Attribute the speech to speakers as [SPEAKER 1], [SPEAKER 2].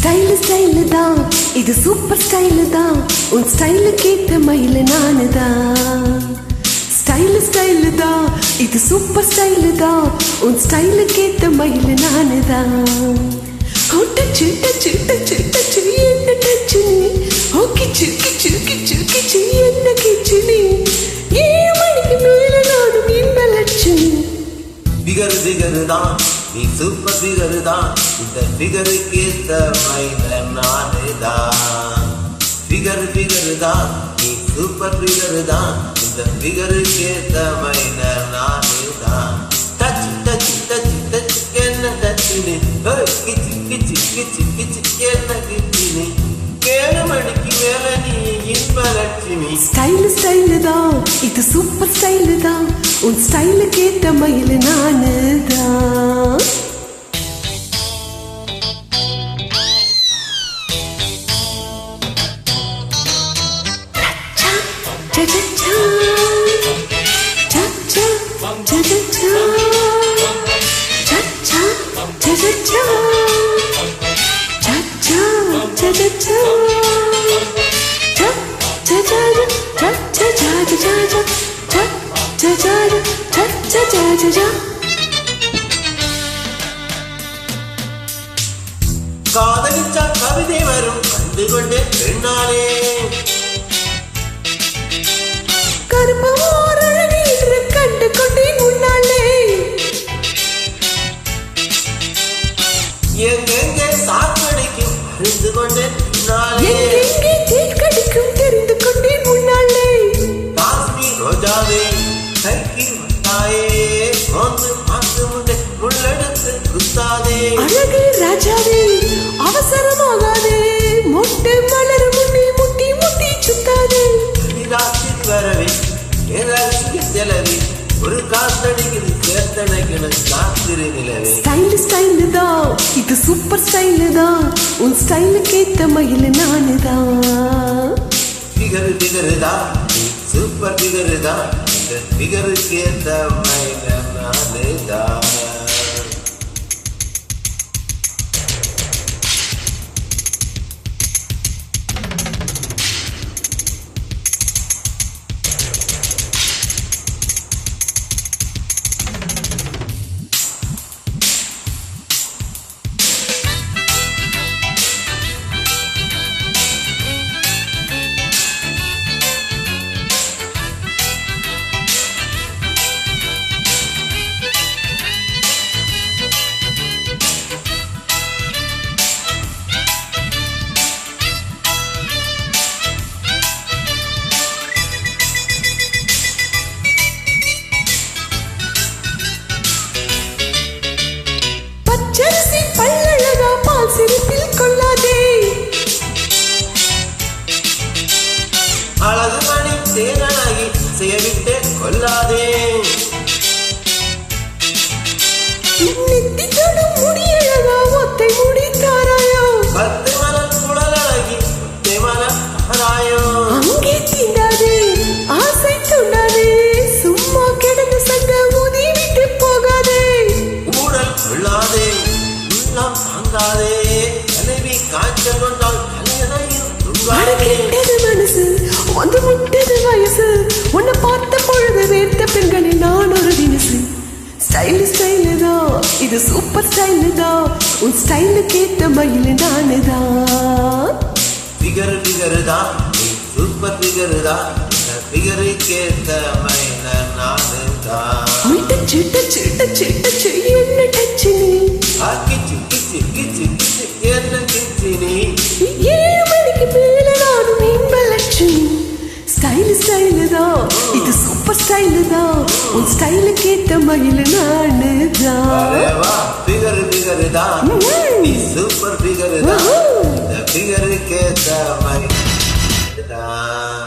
[SPEAKER 1] Style தான், இது super style தான். உன் ஸ்டைலு கேட்ட மயில நானு தான். ஸ்டைல் தான், இது சூப்பர் ஸ்டைல் தான். உன் ஸ்டைலு கேட்ட மயில நானு தான். டச்சு டச்சு டச்சு டச்சு என்ன டச்சு நீ? ஓ கிச்சு கிச்சு கிச்சு கிச்சு என்ன கிச்சு நீ? 7 மணிக்கு மேல நானும் என்ன லட்சுமி.
[SPEAKER 2] பிகரு தான், நீ சூப்பர் பிகரு தான். இந்த பிகருக்கு ஏத்த மயில நானு தான். பிகரு தான், நீ சூப்பர் பிகரு தான். இந்த பிகருக்கு ஏத்த மயில நானு தான். டச்சு டச்சு டச்சு டச்சு என்ன டச்சு நீ? கிச்சு கிச்சு கிச்சு கிச்சு என்ன கிச்சு நீ? 7 மணிக்கு மேல நீ இன்ப லட்சுமி.
[SPEAKER 1] ஸ்டைல் தான், இது சூப்பர் ஸ்டைல் தான். உன் ஸ்டைலு கேட்ட மயில நானு தான்.
[SPEAKER 2] காதலிச்சா கவிதை வரும் கண்டு கொண்டே பெண்ணாலே.
[SPEAKER 1] கண்டு கொண்டே முன்னாலே.
[SPEAKER 2] எங்கெங்கே சாக்கடிக்கும் அறிந்து கொண்டே பின்னாலே.
[SPEAKER 1] எங்கெங்கே தேக்கடிக்கும் தெரிந்து கொண்டே முன்னாலே.
[SPEAKER 2] காஷ்மீர் ரோஜாவே கைக்கு வந்தாயே. மோந்து பார்த்து முன்னே முள்ளெடுத்து குத்தாதே.
[SPEAKER 1] அழகு ராஜாவே அவசரமாகாதே. மொட்டை மலர் முன்னே முட்டி முட்டி சுத்தாதே.
[SPEAKER 2] ராத்திரி வரவே ஏதாச்சும் செலவி ஒரு காத்தடிக்குது சேர்த்தடைக்கணும் காத்திரி நிலவே.
[SPEAKER 1] ஸ்டைல் தான், இது சூப்பர் ஸ்டைல் தான். உன் ஸ்டைலு கேட்ட மயில நானு தான்.
[SPEAKER 2] பிகரு தான், சூப்பர் பிகரு தான். இந்த பிகருக்கு ஏத்த மயில நானு தான்.
[SPEAKER 1] பச்சரிசி பல்லழகா பால் சிரிப்பில் கொள்ளாதே.
[SPEAKER 2] அழகு மணி தேனாகி செய்யவிட்டே கொல்லாதே.
[SPEAKER 1] நெத்தி தொடும் முடியழகா ஒத்தை முடி தாராயோ.
[SPEAKER 2] 10 மலர் குழல் அழகி 10 மலர் அராயோ.
[SPEAKER 1] அங்கே தீண்டாதே ஆசை தூண்டாதே. சும்மா கிடந்து சங்க ஊதி விட்டு போகாதே.
[SPEAKER 2] ஊடல் கொள்ளாதே உள்ளம் தாங்காதே. தலைவி காய்ச்சல் கொண்டால் தலையணையும் துங்காதே.
[SPEAKER 1] கெட்டது மனசு வந்து முட்டது வயசு. உன்னை பார்த்த பொழுது வேர்த்த பெண்களில் நான் ஒரு தினசு. ஸ்டைல் தான், இது சூப்பர் ஸ்டைல் தான். உன் ஸ்டைலு கேட்ட மயில நானு தான்.
[SPEAKER 2] பிகரு தான், நீ சூப்பர் பிகரு தான். இந்த பிகருக்கு ஏத்த மயில நானு தான்.
[SPEAKER 1] டச்சு டச்சு டச்சு டச்சு என்ன டச்சு நீ?
[SPEAKER 2] கிச்சு கிச்சு கிச்சு கிச்சு என்ன கிச்சு நீ?
[SPEAKER 1] 7 மணிக்கு மேல நானும் இன்ப லட்சுமி. ஸ்டைல் தான், இது சூப்பர் ஸ்டைல் தான். உன் ஸ்டைலு கேட்ட மயில நானு தான்.
[SPEAKER 2] பிகரு தான், நீ சூப்பர் பிகரு தான். இந்த பிகருக்கு ஏத்த மயில தான்.